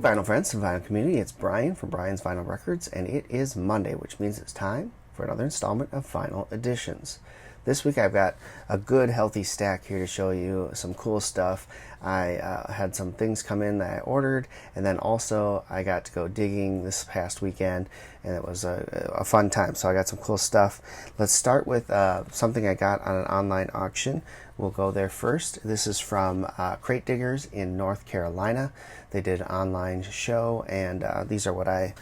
vinyl friends and vinyl community, it's Brian from Brian's Vinyl Records, and it is Monday, which means it's time for another installment of Vinyl Editions. This week I've got a good healthy stack here to show you some cool stuff. I had some things come in that I ordered, and then also I got to go digging this past weekend, and it was a fun time, so I got some cool stuff. Let's start with something I got on an online auction. We'll go there first. This is from Crate Diggers in North Carolina. They did an online show, and these are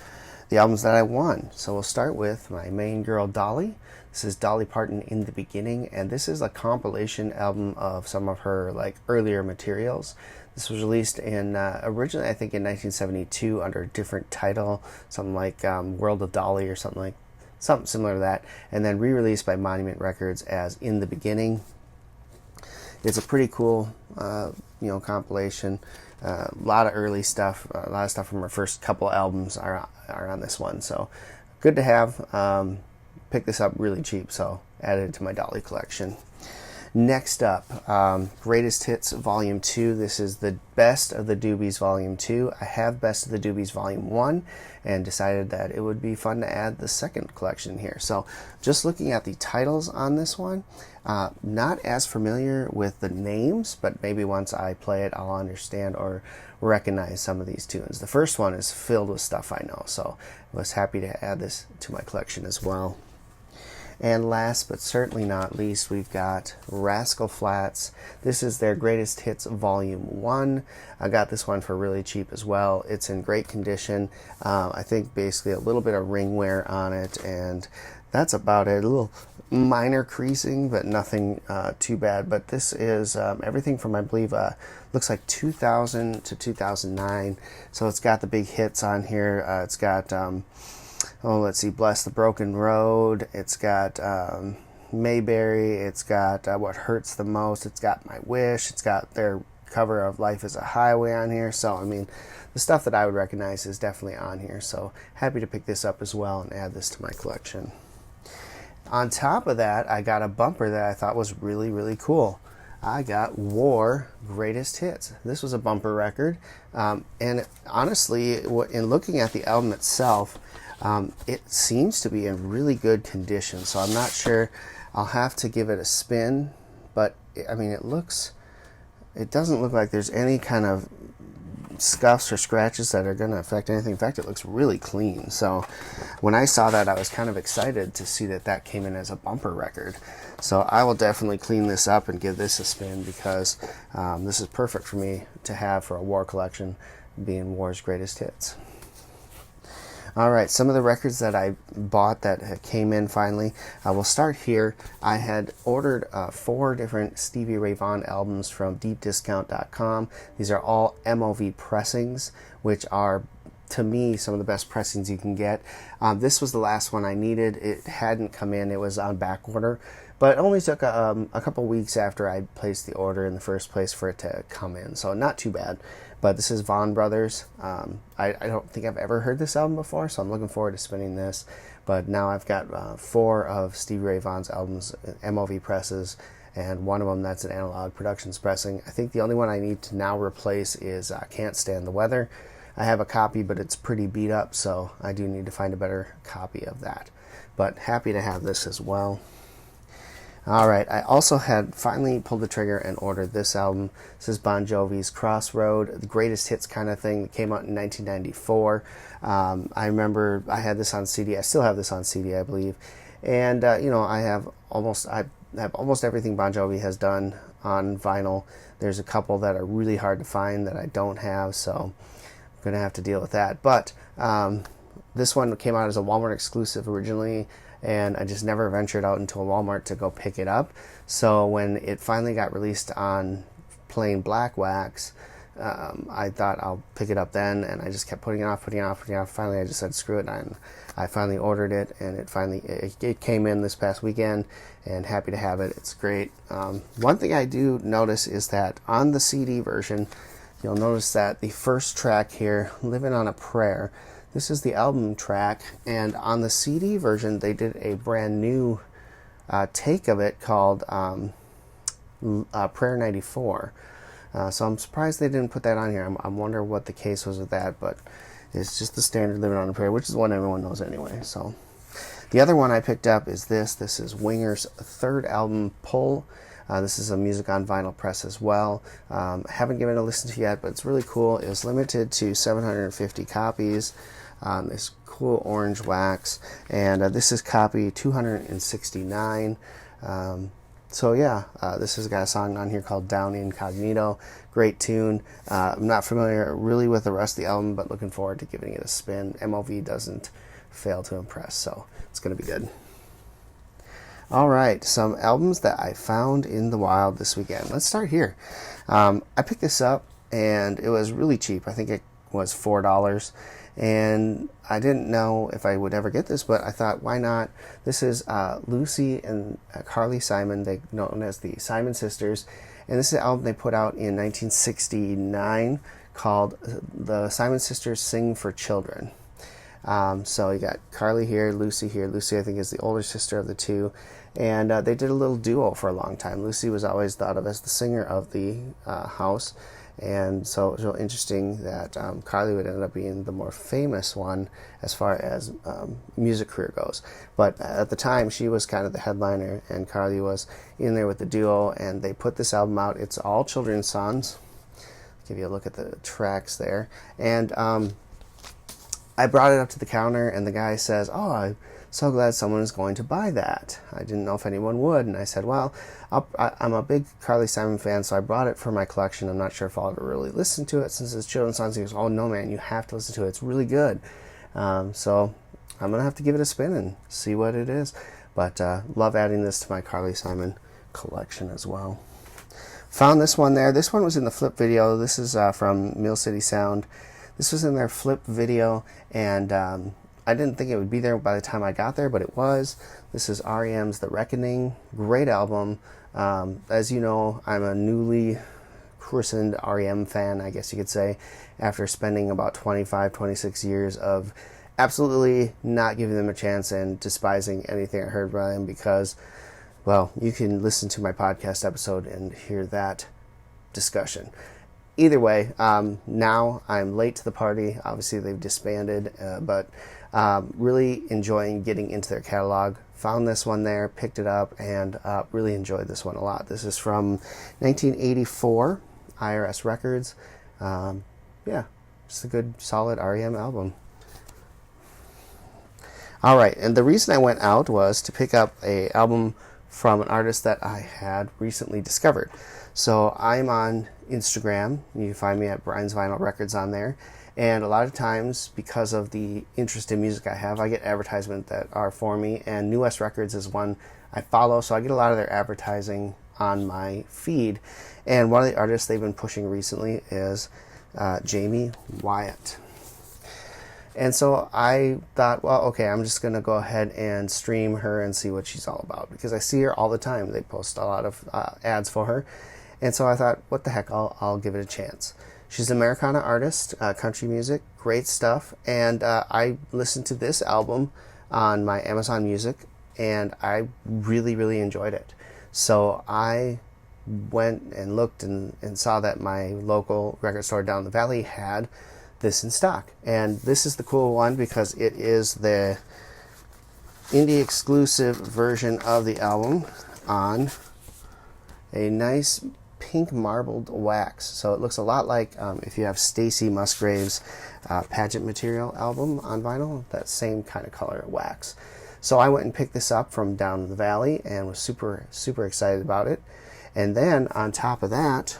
the albums that I won. So we'll start with my main girl, Dolly. This is Dolly Parton, In the Beginning, and this is a compilation album of some of her earlier materials. This was released in originally, I think, in 1972 under a different title, something like World of Dolly or something similar to that, and then re-released by Monument Records as In the Beginning. It's a pretty cool, compilation. A lot of early stuff, a lot of stuff from her first couple albums are on this one. So good to have. Picked this up really cheap, so added it to my Dolly collection. Next up, Greatest Hits Volume 2. This is the Best of the Doobies Volume 2. I have Best of the Doobies Volume 1 and decided that it would be fun to add the second collection here. So just looking at the titles on this one, not as familiar with the names, but maybe once I play it I'll understand or recognize some of these tunes. The first one is filled with stuff I know, so I was happy to add this to my collection as well. And last but certainly not least, we've got Rascal Flatts. This is their Greatest Hits Volume 1. I got this one for really cheap as well. It's in great condition. I think basically a little bit of ring wear on it, and that's about it. A little minor creasing, but nothing too bad. But this is everything from, I believe, looks like 2000 to 2009. So it's got the big hits on here. It's got... let's see, Bless the Broken Road, it's got Mayberry, it's got What Hurts the Most, it's got My Wish, it's got their cover of Life is a Highway on here. So, I mean, the stuff that I would recognize is definitely on here. So, happy to pick this up as well and add this to my collection. On top of that, I got a bumper that I thought was really, really cool. I got War Greatest Hits. This was a bumper record, and honestly, in looking at the album itself, it seems to be in really good condition, so I'm not sure. I'll have to give it a spin, but I mean, it doesn't look like there's any kind of scuffs or scratches that are going to affect anything. In fact, it looks really clean. So when I saw that, I was kind of excited to see that came in as a bumper record. So I will definitely clean this up and give this a spin, because this is perfect for me to have for a War collection, being War's Greatest Hits. Alright, some of the records that I bought that came in finally. We'll start here. I had ordered 4 different Stevie Ray Vaughan albums from deepdiscount.com. These are all MOV pressings, which are, to me, some of the best pressings you can get. This was the last one I needed. It hadn't come in. It was on back order, but it only took a couple weeks after I placed the order in the first place for it to come in, so not too bad. But this is Vaughan Brothers. I don't think I've ever heard this album before, so I'm looking forward to spinning this. But now I've got 4 of Stevie Ray Vaughan's albums, MOV presses, and one of them that's an Analog Productions pressing. I think the only one I need to now replace is Can't Stand the Weather. I have a copy, but it's pretty beat up, so I do need to find a better copy of that. But happy to have this as well. Alright, I also had finally pulled the trigger and ordered this album. This is Bon Jovi's Crossroad, the greatest hits kind of thing. That came out in 1994. I remember I had this on CD. I still have this on CD, I believe. And, I have almost everything Bon Jovi has done on vinyl. There's a couple that are really hard to find that I don't have, so I'm going to have to deal with that. But this one came out as a Walmart exclusive originally, and I just never ventured out into a Walmart to go pick it up. So when it finally got released on plain black wax, I thought I'll pick it up then, and I just kept putting it off. Finally, I just said screw it, and I finally ordered it, and it came in this past weekend, and happy to have it. It's great. One thing I do notice is that on the CD version, you'll notice that the first track here, Living on a Prayer, this is the album track, and on the CD version they did a brand new take of it called Prayer 94. So I'm surprised they didn't put that on here. I wonder what the case was with that, but it's just the standard Living on a Prayer, which is one everyone knows anyway. So the other one I picked up is this. This is Winger's third album, Pull. This is a music on vinyl press as well. Haven't given it a listen to yet, but it's really cool. It was limited to 750 copies. This cool orange wax, and this is copy 269. So yeah, this has got a song on here called Down Incognito. Great tune. I'm not familiar really with the rest of the album, but looking forward to giving it a spin. MOV doesn't fail to impress, so it's going to be good. All right, some albums that I found in the wild this weekend. Let's start here. I picked this up, and it was really cheap. I think it was $4, and I didn't know if I would ever get this, but I thought, why not? This is Lucy and Carly Simon, they known as the Simon Sisters, and this is an album they put out in 1969 called The Simon Sisters Sing for Children. So you got Carly here. Lucy, I think, is the older sister of the two, and they did a little duo for a long time. Lucy was always thought of as the singer of the house, and so it was real interesting that Carly would end up being the more famous one as far as music career goes. But at the time, she was kind of the headliner, and Carly was in there with the duo, and they put this album out. It's all children's songs. I'll give you a look at the tracks there, and I brought it up to the counter, and the guy says, "Oh, I'm so glad someone is going to buy that. I didn't know if anyone would." And I said, "Well, I'm a big Carly Simon fan, so I brought it for my collection. I'm not sure if I'll ever really listen to it since it's children's songs." He goes, "Oh, no, man, you have to listen to it. It's really good." So I'm going to have to give it a spin and see what it is. But love adding this to my Carly Simon collection as well. Found this one there. This one was in the Flip video. This is from Mill City Sound. This was in their Flip video, and I didn't think it would be there by the time I got there, but it was. This is REM's The Reckoning. Great album. As you know, I'm a newly christened REM fan, I guess you could say, after spending about 25, 26 years of absolutely not giving them a chance and despising anything I heard by them because, well, you can listen to my podcast episode and hear that discussion. Either way, now I'm late to the party. Obviously, they've disbanded, but really enjoying getting into their catalog. Found this one there, picked it up, and really enjoyed this one a lot. This is from 1984, IRS Records. Yeah, just a good, solid REM album. All right, and the reason I went out was to pick up an album from an artist that I had recently discovered. So I'm on Instagram. You can find me at Brian's Vinyl Records on there. And a lot of times, because of the interest in music I have, I get advertisements that are for me. And New West Records is one I follow, so I get a lot of their advertising on my feed. And one of the artists they've been pushing recently is Jami Wyatt. And so I thought, well, okay, I'm just going to go ahead and stream her and see what she's all about, because I see her all the time. They post a lot of ads for her. And so I thought, what the heck, I'll give it a chance. She's an Americana artist, country music, great stuff. And I listened to this album on my Amazon Music, and I really, really enjoyed it. So I went and looked and saw that my local record store down the valley had this in stock. And this is the cool one because it is the indie exclusive version of the album on a nice pink marbled wax. So it looks a lot like if you have Stacey Musgrave's Pageant Material album on vinyl, that same kind of color wax. So I went and picked this up from down the valley and was super, super excited about it. And then on top of that,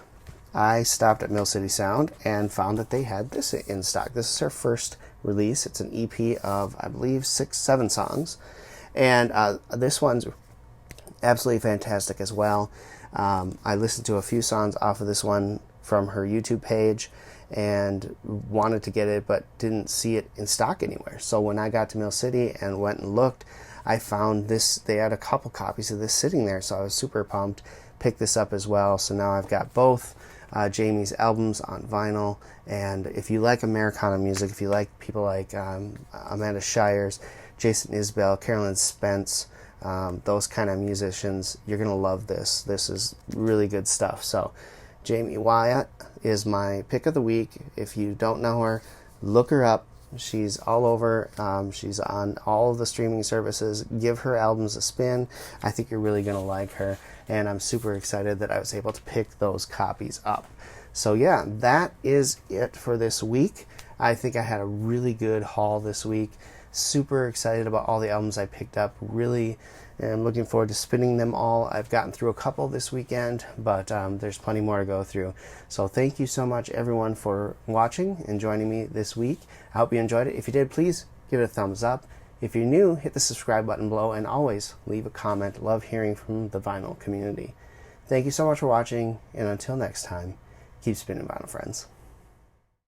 I stopped at Mill City Sound and found that they had this in stock. This is her first release. It's an EP of, I believe, 6-7 songs. And this one's absolutely fantastic as well. I listened to a few songs off of this one from her YouTube page and wanted to get it, but didn't see it in stock anywhere. So when I got to Mill City and went and looked, I found this. They had a couple copies of this sitting there, so I was super pumped. Picked this up as well. So now I've got both Jami's albums on vinyl. And if you like Americana music, if you like people like Amanda Shires, Jason Isbell, Carolyn Spence, those kind of musicians, you're going to love this. This is really good stuff. So Jami Wyatt is my pick of the week. If you don't know her, look her up. She's all over. She's on all of the streaming services. Give her albums a spin. I think you're really going to like her, and I'm super excited that I was able to pick those copies up. So yeah, that is it for this week. I think I had a really good haul this week. Super excited about all the albums I picked up. Really am looking forward to spinning them all. I've gotten through a couple this weekend, but there's plenty more to go through. So thank you so much, everyone, for watching and joining me this week. I hope you enjoyed it. If you did, please give it a thumbs up. If you're new, hit the subscribe button below, and always leave a comment. Love hearing from the vinyl community. Thank you so much for watching, and until next time, keep spinning, vinyl friends.